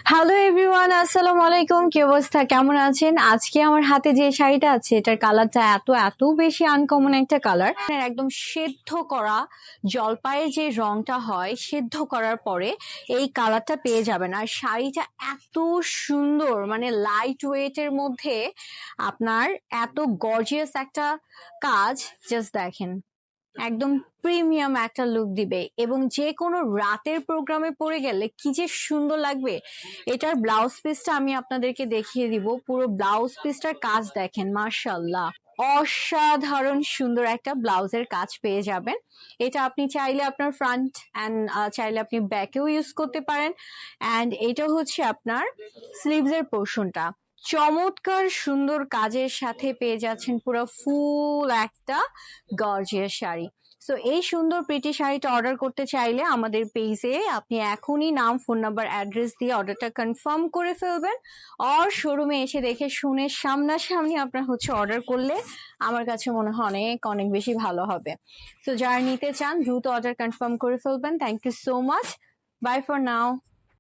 Hello everyone, আসসালামু আলাইকুম। কি অবস্থা, কেমন আছেন? আজকে আমার হাতে যে শাড়িটা আছে এটার কালারটা এত বেশি আনকমন একটা কালার। একদম সেদ্ধ করা জলপাইয়ের যে রংটা হয় সেদ্ধ করার পরে এই কালারটা পেয়ে যাবেন। আর শাড়িটা এত সুন্দর, মানে লাইট ওয়েটের মধ্যে আপনার এত গর্জিয়াস একটা কাজ, জাস্ট দেখেন, একদম প্রিমিয়াম একটা লুক দিবে এবং যে কোনো রাতের প্রোগ্রামে পরে গেলে কি যে সুন্দর লাগবে। এটার ব্লাউজ পিসটা আমি আপনাদেরকে দেখিয়ে দিব। পুরো ব্লাউজ পিসটার কাজ দেখেন, মাশাআল্লাহ, অসাধারণ সুন্দর একটা ব্লাউজের কাজ পেয়ে যাবেন। এটা আপনি চাইলে আপনার ফ্রন্ট অ্যান্ড চাইলে আপনি ব্যাকেও ইউজ করতে পারেন। অ্যান্ড এটা হচ্ছে আপনার স্লিভস এর পোর্শনটা চমৎকার সুন্দর কাজের সাথে পেয়ে যাচ্ছেন পুরো ফুল একটা গর্জিয়াস শাড়ি। সো এই সুন্দর প্রিটি শাড়িটা অর্ডার করতে চাইলে আমাদের পেজে আপনি এখনই নাম, ফোন নাম্বার, অ্যাড্রেস দিয়ে অর্ডারটা কনফার্ম করে ফেলবেন। আর শোরুমে এসে দেখে শুনে সামনাসামনি আপনার হচ্ছে অর্ডার করলে আমার কাছে মনে হয় অনেক অনেক বেশি ভালো হবে। তো যারা নিতে চান দ্রুত অর্ডার কনফার্ম করে ফেলবেন। Thank you so much. Bye for now.